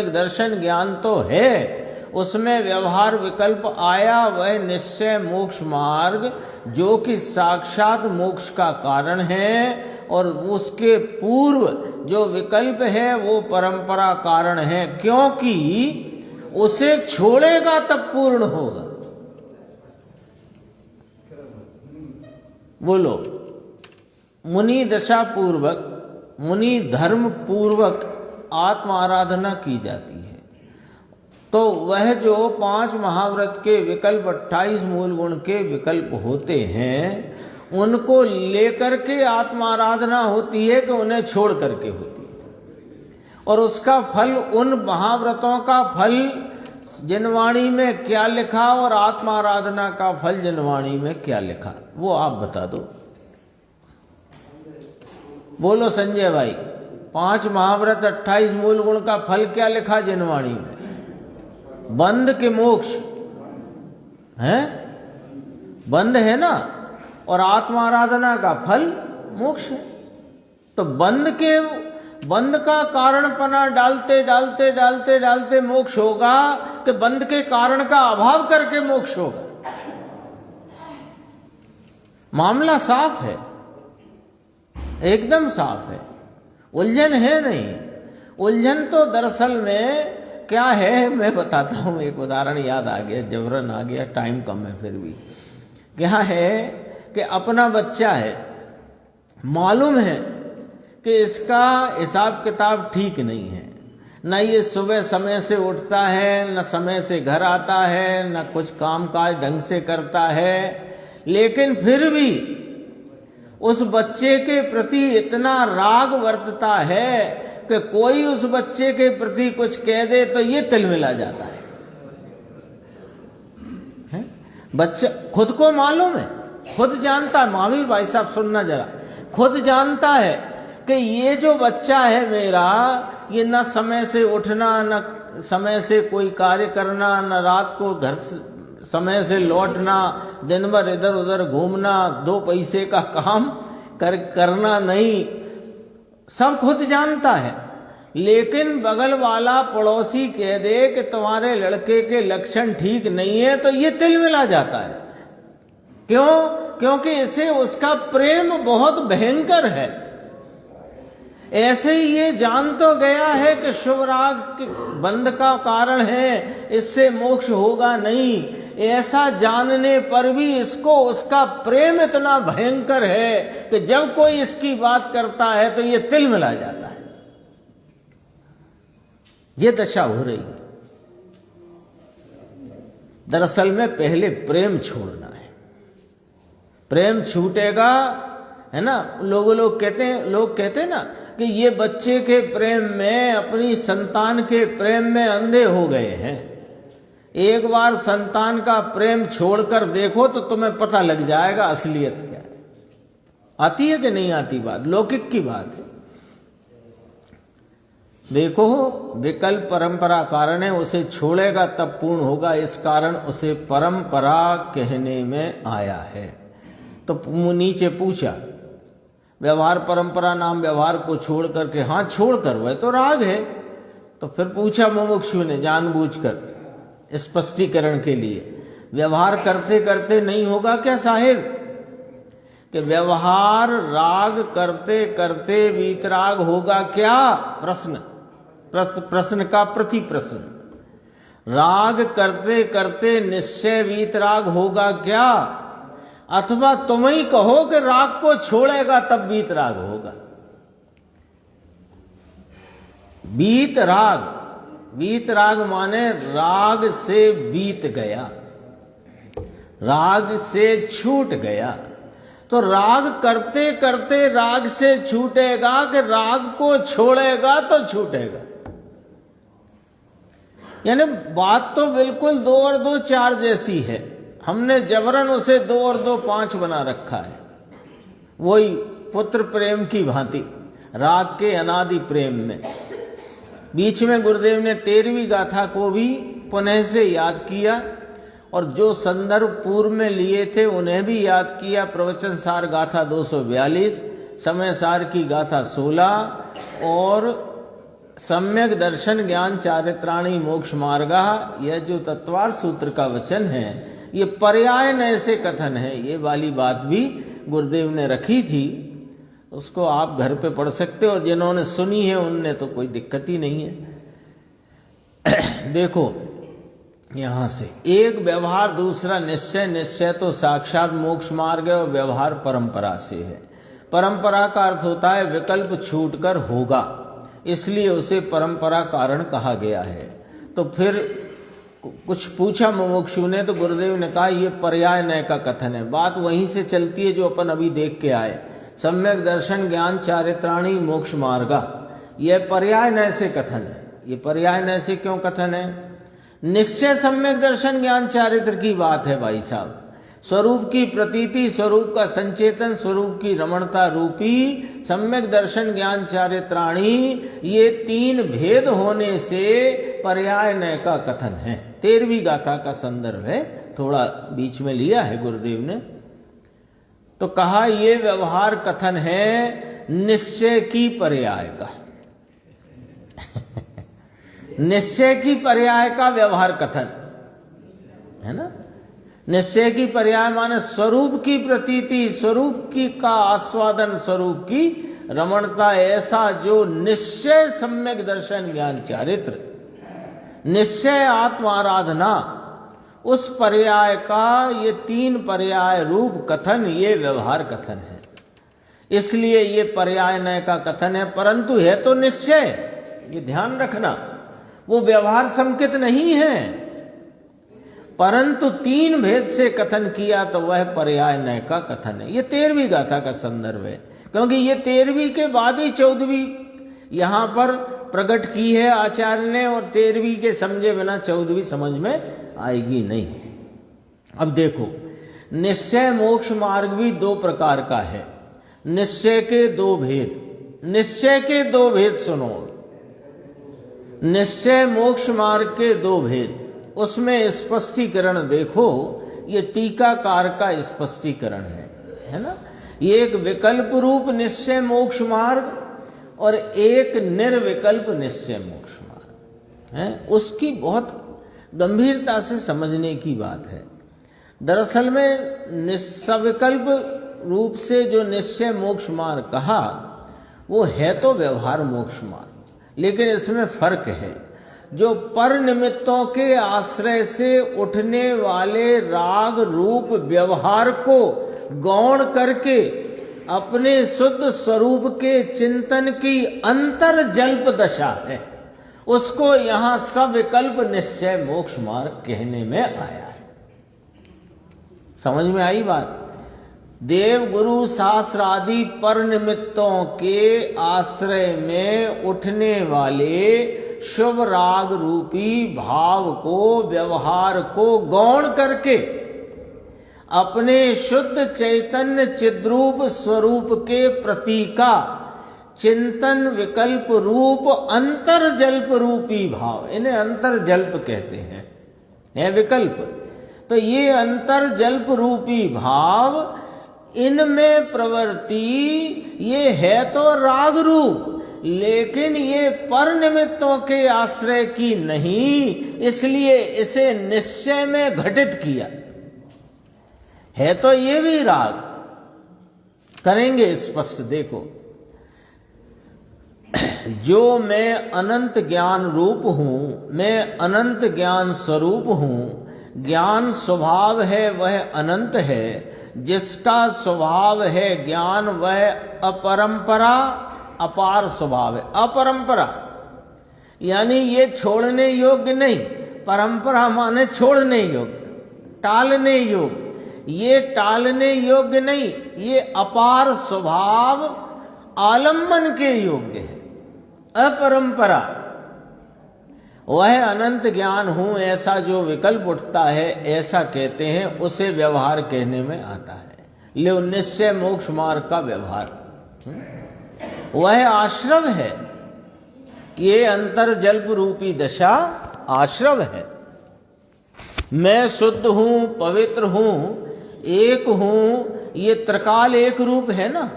दर्शन ज्ञान तो है, उसमें व्यवहार विकल्प आया, वह निश्चय मोक्ष मार्ग जो कि साक्षात मोक्ष का कारण है, और उसके पूर्व जो विकल्प है वो परंपरा कारण है, क्योंकि उसे छोड़ेगा तब पूर्ण होगा। बोलो, मुनि दशा पूर्वक, मुनि धर्म पूर्वक आत्म आराधना की जाती है, तो वह जो 5 महाव्रत के विकल्प 28 मूल गुण के विकल्प होते हैं, उनको लेकर के आत्म आराधना होती है कि उन्हें छोड़ करके होती है। और उसका फल, उन महाव्रतों का फल जिनवाणी में क्या लिखा और आत्म आराधना का फल जिनवाणी में क्या लिखा, वो आप बता दो। बोलो संजय भाई, 5 महाव्रत 28 मूल गुण का फल क्या लिखा जिनवाणी में? बंध के मोक्ष है, बंध है ना, और आत्म आराधना का फल मोक्ष है। तो बंध का कारणपना डालते डालते डालते डालते मोक्ष होगा कि बंध के कारण का अभाव करके मोक्ष होगा? मामला साफ है, एकदम साफ है, उलझन है नहीं। उलझन तो दरअसल में क्या है, मैं बताता हूँ। एक उदाहरण याद आ गया, जबरन आ गया, टाइम कम है फिर भी। क्या है कि अपना बच्चा है, मालूम है कि इसका हिसाब किताब ठीक नहीं है, न ये सुबह समय से उठता है, न समय से घर आता है, न कुछ काम काज ढंग से करता है, लेकिन फिर भी उस बच्चे के प्रति इतना राग वर्तता है कि कोई उस बच्चे के प्रति कुछ कह दे तो ये तिलमिला जाता है? बच्चा खुद को मालूम है, खुद जानता है। महावीर भाई साहब सुनना जरा, खुद जानता है कि ये जो बच्चा है मेरा, ये न समय से उठना, न समय से कोई कार्य करना, न रात को घर समय से लौटना, दिन भर इधर उधर घूमना, 2 पैसे का काम करना नहीं, सब खुद जानता है। लेकिन बगल वाला पड़ोसी कह दे कि तुम्हारे लड़के के लक्षण ठीक नहीं है, तो ये तिलमिला जाता है। क्यों? क्योंकि इसे उसका प्रेम बहुत भयंकर है। ऐसे ही ये जान तो गया है कि शुभ राग के बंध का कारण है, इससे मोक्ष होगा नहीं। ऐसा जानने पर भी इसको उसका प्रेम इतना भयंकर है कि जब कोई इसकी बात करता है तो ये तिलमिला जाता है। ये दशा हो रही है। दरअसल में पहले प्रेम छोड़ना है। प्रेम छूटेगा, है ना। लोग कहते हैं ना कि ये बच्चे के प्रेम में, अपनी संतान के प्रेम में अंधे हो गए हैं। एक बार संतान का प्रेम छोड़कर देखो तो तुम्हें पता लग जाएगा असलियत क्या है। आती है कि नहीं आती बात? लौकिक की बात है। देखो, विकल्प परंपरा कारण है, उसे छोड़ेगा तब पूर्ण होगा, इस कारण उसे परंपरा कहने में आया है। तो नीचे पूछा, व्यवहार परंपरा नाम व्यवहार को छोड़ करके, हाँ छोड़ कर, वह तो राग है। तो फिर पूछा मुमुक्षु ने जानबूझकर स्पष्टीकरण के लिए, व्यवहार करते करते नहीं होगा क्या साहिब? कि व्यवहार राग करते करते वीतराग होगा क्या? प्रश्न का प्रति प्रश्न। राग करते करते निश्चय वीतराग होगा क्या? अथवा तुम ही कहो कि राग को छोड़ेगा तब वीतराग होगा। वीतराग माने राग से बीत गया, राग से छूट गया। तो राग करते करते राग से छूटेगा कि राग को छोड़ेगा तो छूटेगा। यानी बात तो बिल्कुल 2 और 2 4 जैसी है। हमने जबरन उसे 2 और 2 5 बना रखा है। वही पुत्र प्रेम की भांति राग के अनादि प्रेम में। बीच में गुरुदेव ने 13वीं गाथा को भी पुनः से याद किया और जो संदर्भ पूर्व में लिए थे उन्हें भी याद किया। प्रवचन सार गाथा 242, समय सार की गाथा 16 और सम्यक दर्शन ज्ञान चारित्राणी मोक्ष मार्गा, यह जो तत्वार सूत्र का वचन है, ये पर्याय नय से कथन है। ये वाली बात भी गुरुदेव ने रखी थी, उसको आप घर पे पढ़ सकते हो। जिन्होंने सुनी है उनने तो कोई दिक्कत ही नहीं है। देखो यहां से एक व्यवहार, दूसरा निश्चय। निश्चय तो साक्षात मोक्ष मार्ग है और व्यवहार परंपरा से है। परंपरा का अर्थ होता है विकल्प छूटकर होगा, इसलिए उसे परंपरा कारण कहा गया है। तो फिर कुछ पूछा मुमुक्षु ने, तो गुरुदेव ने कहा यह पर्याय नय का कथन है। बात वहीं से चलती है जो अपन अभी देख के आए। सम्यक दर्शन ज्ञान चारित्राणी मोक्ष मार्गा, यह पर्याय नय से कथन है। ये पर्याय नय से क्यों कथन है? निश्चय सम्यक दर्शन ज्ञान चारित्र की बात है भाई साहब। स्वरूप की प्रतीति, स्वरूप का संचेतन, स्वरूप की रमणता रूपी सम्यक दर्शन ज्ञान चारित्राणी, ये 3 भेद होने से पर्याय नय का कथन है। 13वीं गाथा का संदर्भ है, थोड़ा बीच में लिया है गुरुदेव ने। तो कहा ये व्यवहार कथन है निश्चय की पर्याय का। निश्चय की पर्याय का व्यवहार कथन है ना। निश्चय की पर्याय माने स्वरूप की प्रतीति, स्वरूप की का आस्वादन, स्वरूप की रमणता, ऐसा जो निश्चय सम्यक दर्शन ज्ञान चारित्र, निश्चय आत्म आराधना, उस पर्याय का ये 3 पर्याय रूप कथन, ये व्यवहार कथन है। इसलिए ये पर्याय नय का कथन है, परंतु है तो निश्चय, ये ध्यान रखना। वो व्यवहार संकित नहीं है, परंतु 3 भेद से कथन किया तो वह पर्याय नय का कथन है। ये 13वीं गाथा का संदर्भ है, क्योंकि ये 13वीं के बाद ही 14वीं यहां पर प्रकट की है आचार्य ने, और 13वीं के समझे बिना 14वीं समझ में आएगी नहीं। अब देखो, निश्चय मोक्ष मार्ग भी 2 प्रकार का है। निश्चय के 2 भेद। निश्चय के दो भेद सुनो। निश्चय मोक्ष मार्ग के दो भेद, उसमें स्पष्टीकरण देखो। ये टीकाकार का स्पष्टीकरण है ना। ये एक विकल्प रूप निश्चय मोक्ष मार्ग और एक निर्विकल्प निश्चय मोक्ष मार्ग है। उसकी बहुत गंभीरता से समझने की बात है। दरअसल में सविकल्प रूप से जो निश्चय मोक्ष मार्ग कहा वो है तो व्यवहार मोक्ष मार्ग, लेकिन इसमें फर्क है। जो पर निमित्तों के आश्रय से उठने वाले राग रूप व्यवहार को गौण करके अपने शुद्ध स्वरूप के चिंतन की अंतर्जल्प दशा है, उसको यहाँ सविकल्प निश्चय मोक्ष मार्ग कहने में आया है। समझ में आई बात? देव गुरु शास्त्र आदि पर निमित्तों के आश्रय में उठने वाले शुभ राग रूपी भाव को, व्यवहार को गौण करके अपने शुद्ध चैतन्य चिद्रूप स्वरूप के प्रति का चिंतन विकल्प रूप अंतर्जल्प रूपी भाव, इन्हें अंतर्जल्प कहते हैं, है विकल्प। तो ये अंतर्जल्प रूपी भाव, इनमें प्रवृत्ति ये है तो राग रूप, लेकिन ये पर निमित्तों के आश्रय की नहीं, इसलिए इसे निश्चय में घटित किया है। तो ये भी राग करेंगे स्पष्ट। देखो, जो मैं अनंत ज्ञान रूप हूं, मैं अनंत ज्ञान स्वरूप हूं, ज्ञान स्वभाव है वह अनंत है, जिसका स्वभाव है ज्ञान वह अपरंपरा अपार स्वभाव है। अपरंपरा यानी ये छोड़ने योग्य नहीं, परंपरा माने छोड़ने योग्य, टालने योग्य। ये टालने योग्य नहीं, ये अपार स्वभाव आलम्बन के योग्य है। अपरंपरा वह अनंत ज्ञान हूं, ऐसा जो विकल्प उठता है ऐसा कहते हैं, उसे व्यवहार कहने में आता है। ले निश्चय मोक्ष मार्ग का व्यवहार वह आश्रव है। ये अंतर्जल्प रूपी दशा आश्रव है। मैं शुद्ध हूं, पवित्र हूं, एक हूं, ये त्रिकाल एक रूप है ना,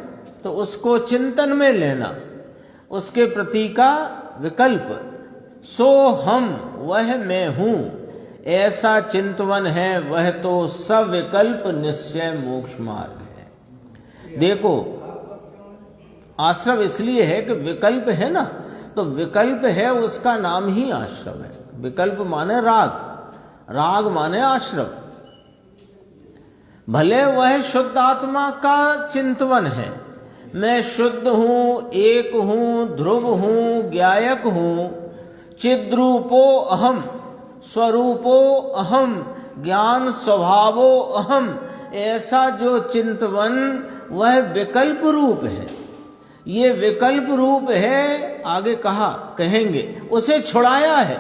तो उसको चिंतन में लेना, उसके प्रति का विकल्प। सो हम वह मैं हूं, ऐसा चिंतवन है, वह तो सविकल्प निश्चय मोक्ष मार्ग है। देखो, आश्रव इसलिए है कि विकल्प है ना, तो विकल्प है उसका नाम ही आश्रव है। विकल्प माने राग, राग माने आश्रव। भले वह शुद्ध आत्मा का चिंतवन है, मैं शुद्ध हूं, एक हूं, ध्रुव हूं, ज्ञायक हूं, चिद्रूपो अहम, स्वरूपो अहम, ज्ञान स्वभावो अहम, ऐसा जो चिंतवन वह विकल्प रूप है। ये विकल्प रूप है, आगे कहा कहेंगे, उसे छुड़ाया है।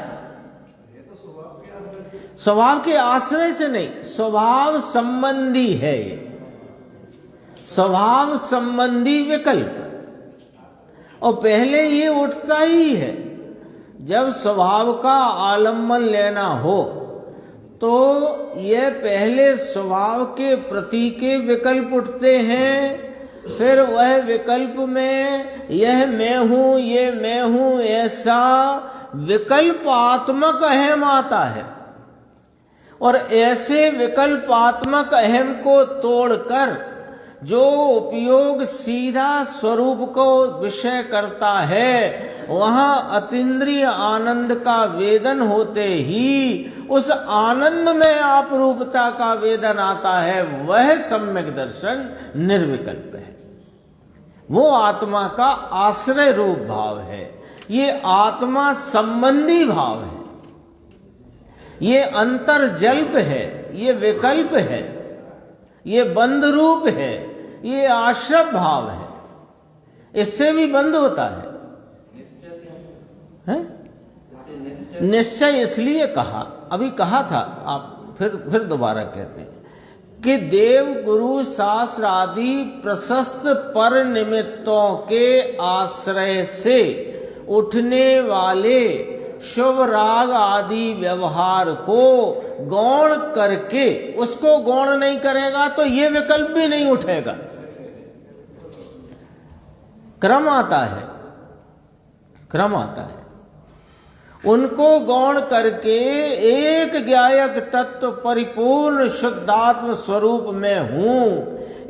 स्वभाव के आश्रय से नहीं, स्वभाव संबंधी है ये, स्वभाव संबंधी विकल्प। और पहले ये उठता ही है, जब स्वभाव का आलम्बन लेना हो तो ये पहले स्वभाव के प्रति के विकल्प उठते हैं, फिर वह विकल्प में यह मैं हूं, ये मैं हूं, ऐसा विकल्पात्मक अहम आता है। और ऐसे विकल्पात्मक अहम को तोड़कर जो उपयोग सीधा स्वरूप को विषय करता है, वहां अतीन्द्रिय आनंद का वेदन होते ही उस आनंद में आप रूपता का वेदन आता है। वह सम्यक दर्शन निर्विकल्प है, वो आत्मा का आश्रय रूप भाव है। ये आत्मा संबंधी भाव है, ये अंतर्जल्प है, ये विकल्प है, ये बंध रूप है, ये आश्रव भाव है। इससे भी बंध होता है? निश्चय इसलिए कहा, अभी कहा था, आप फिर दोबारा कहते हैं। कि देव गुरु शास्त्र आदि प्रशस्त पर निमित्तों के आश्रय से उठने वाले शुभ राग आदि व्यवहार को गौण करके उसको गौण नहीं करेगा तो ये विकल्प भी नहीं उठेगा। क्रम आता है, क्रम आता है। उनको गौण करके एक ज्ञायक तत्व परिपूर्ण शुद्धात्म स्वरूप में हूं,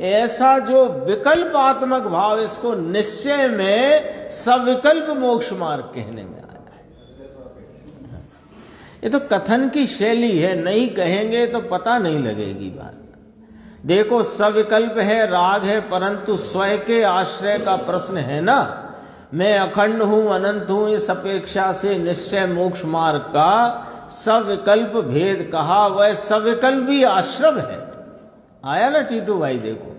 ऐसा जो विकल्पात्मक भाव, इसको निश्चय में सविकल्प मोक्ष मार्ग कहने में आया है। ये तो कथन की शैली है, नहीं कहेंगे तो पता नहीं लगेगी बात। देखो सविकल्प है, राग है, परंतु स्वयं के आश्रय का प्रश्न है ना। मैं अखंड हूं, अनंत हूं, इस अपेक्षा से निश्चय मोक्ष मार्ग का सविकल्प भेद कहा। वह सविकल्प भी आश्रम है। आया ना टीटू भाई? देखो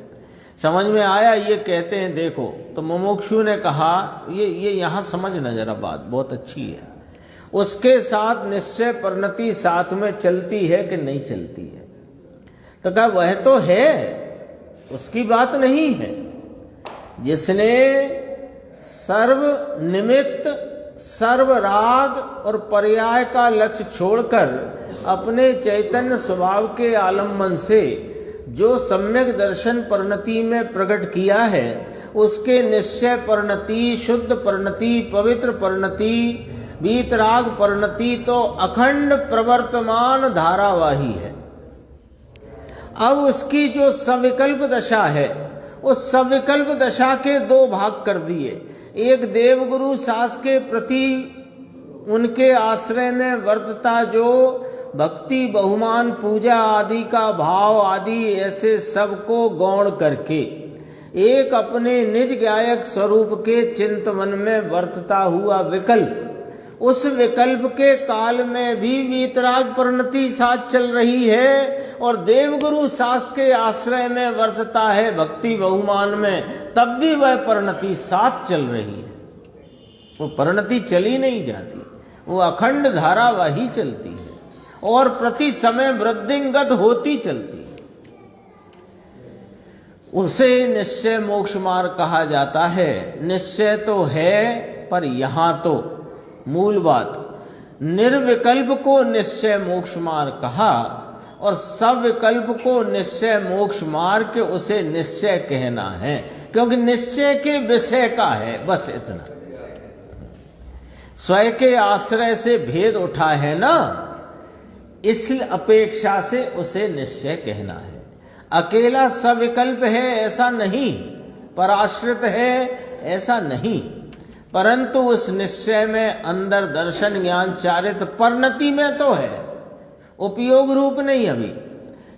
समझ में आया? ये कहते हैं देखो, तो मुमुक्षु ने कहा ये यहां समझना जरा, बात बहुत अच्छी है। उसके साथ निश्चय परिणति साथ में चलती है कि नहीं चलती है? तो कहा वह तो है, उसकी बात नहीं है। जिसने सर्व निमित्त, सर्व राग और पर्याय का लक्ष्य छोड़कर अपने चैतन्य स्वभाव के आलम्बन से जो सम्यक दर्शन परिणति में प्रकट किया है, उसके निश्चय परिणति, शुद्ध परिणति, पवित्र परिणति, वीतराग परिणति तो अखंड प्रवर्तमान धारावाही है। अब उसकी जो सविकल्प दशा है, उस सविकल्प दशा के दो भाग कर दिए। एक देवगुरु सास के प्रति उनके आश्रय में वर्तता जो भक्ति, बहुमान, पूजा आदि का भाव आदि, ऐसे सबको गौण करके एक अपने निज ज्ञायक स्वरूप के चिंतन में वर्तता हुआ विकल्प, उस विकल्प के काल में भी वीतराग परिणति साथ चल रही है, और देवगुरु शास्त्र के आश्रय में वर्तता है भक्ति बहुमान में, तब भी वह परिणति साथ चल रही है। वो परिणति चली नहीं जाती, वो अखंड धारावाही चलती है और प्रति समय वृद्धिंगत होती चलती है। उसे निश्चय मोक्ष मार्ग कहा जाता है। निश्चय तो है, पर यहां तो मूल बात, निर्विकल्प को निश्चय मोक्ष मार्ग कहा और सविकल्प को निश्चय मोक्ष मार्ग के उसे निश्चय कहना है, क्योंकि निश्चय के विषय का है, बस इतना। स्वयं के आश्रय से भेद उठा है ना, इस अपेक्षा से उसे निश्चय कहना है। अकेला सविकल्प है ऐसा नहीं, पराश्रित है ऐसा नहीं, परंतु उस निश्चय में अंदर दर्शन, ज्ञान, चारित्र, परिणति में तो है, उपयोग रूप नहीं। अभी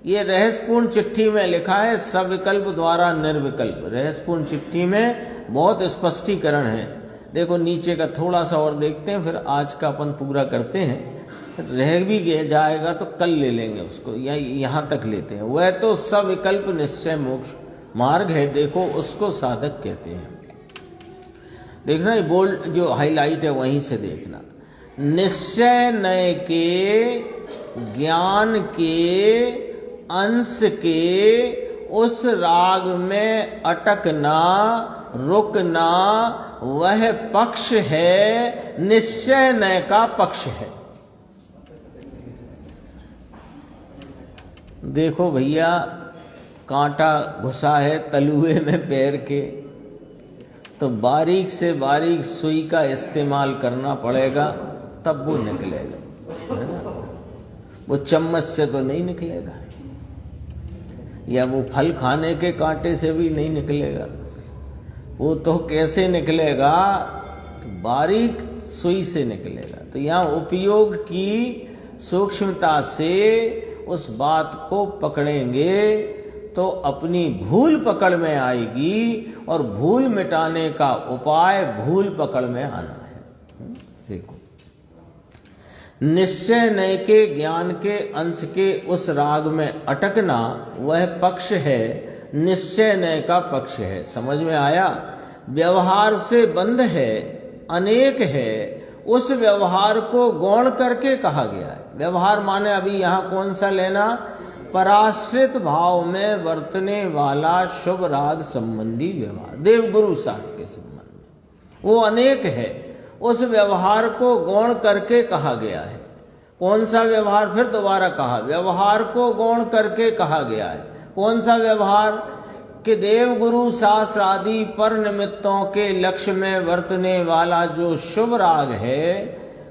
ये रहस्यपूर्ण चिट्ठी में लिखा है सविकल्प द्वारा निर्विकल्प। रहस्यपूर्ण चिट्ठी में बहुत स्पष्टीकरण है। देखो नीचे का थोड़ा सा और देखते हैं, फिर आज का अपन पूरा करते हैं। रह भी जाएगा तो कल ले लेंगे उसको, या यहाँ तक लेते हैं। वह तो सविकल्प निश्चय मोक्ष मार्ग है। देखो उसको साधक कहते हैं। देखना ये बोल्ड जो हाईलाइट है वहीं से देखना। निश्चय नय के, ज्ञान के, अंश के उस राग में अटकना, रुकना, वह पक्ष है, निश्चय नय का पक्ष है। देखो भैया, कांटा घुसा है तलुए में पैर के, तो बारीक से बारीक सुई का इस्तेमाल करना पड़ेगा, तब वो निकलेगा, है ना? वो चम्मच से तो नहीं निकलेगा, या वो फल खाने के कांटे से भी नहीं निकलेगा। वो तो कैसे निकलेगा? बारीक सुई से निकलेगा। तो यहाँ उपयोग की सूक्ष्मता से उस बात को पकड़ेंगे तो अपनी भूल पकड़ में आएगी, और भूल मिटाने का उपाय भूल पकड़ में आना है। देखो, निश्चय नय के, ज्ञान के, अंश के उस राग में अटकना वह पक्ष है, निश्चय नय का पक्ष है। समझ में आया? व्यवहार से बंध है, अनेक है, उस व्यवहार को गौण करके कहा गया है। व्यवहार माने अभी यहाँ कौन सा लेना? पराश्रित भाव में वर्तने वाला शुभ राग संबंधी व्यवहार, देवगुरु शास्त्र के संबंध में वो अनेक है। उस व्यवहार को गौण करके कहा गया है। कौन सा व्यवहार? फिर दोबारा कहा, व्यवहार को गौण करके कहा गया है। कौन सा व्यवहार? कि देवगुरु शास्त्र आदि पर निमित्तों के लक्ष्य में वर्तने वाला जो शुभ राग है,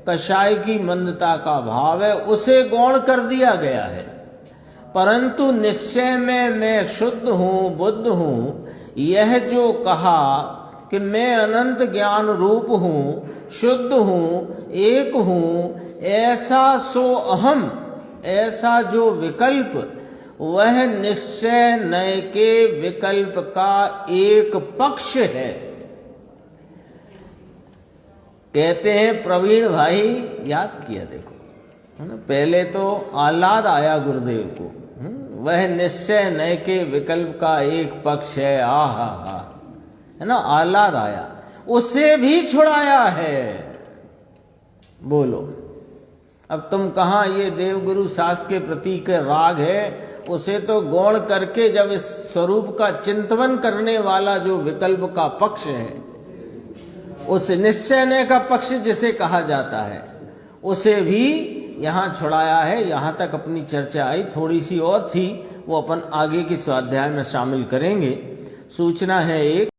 कषाय की मंदता का भाव है, उसे गौण कर दिया गया है। परंतु निश्चय में मैं शुद्ध हूँ, बुद्ध हूँ, यह जो कहा कि मैं अनंत ज्ञान रूप हूँ, शुद्ध हूँ, एक हूँ, ऐसा सो अहम, ऐसा जो विकल्प, वह निश्चय नय के विकल्प का एक पक्ष है। कहते हैं प्रवीण भाई, याद किया देखो, है ना, पहले तो आह्लाद आया गुरुदेव को, वह निश्चय नय के विकल्प का एक पक्ष है, हा, है ना, आह्लाद आया, उसे भी छुड़ाया है। बोलो अब तुम कहाँ ये देवगुरु शास्त्र के प्रति के राग है, उसे तो गौण करके जब इस स्वरूप का चिंतन करने वाला जो विकल्प का पक्ष है, उस निश्चय का पक्ष जिसे कहा जाता है, उसे भी यहाँ छुड़ाया है। यहाँ तक अपनी चर्चा आई, थोड़ी सी और थी, वो अपन आगे की स्वाध्याय में शामिल करेंगे। सूचना है एक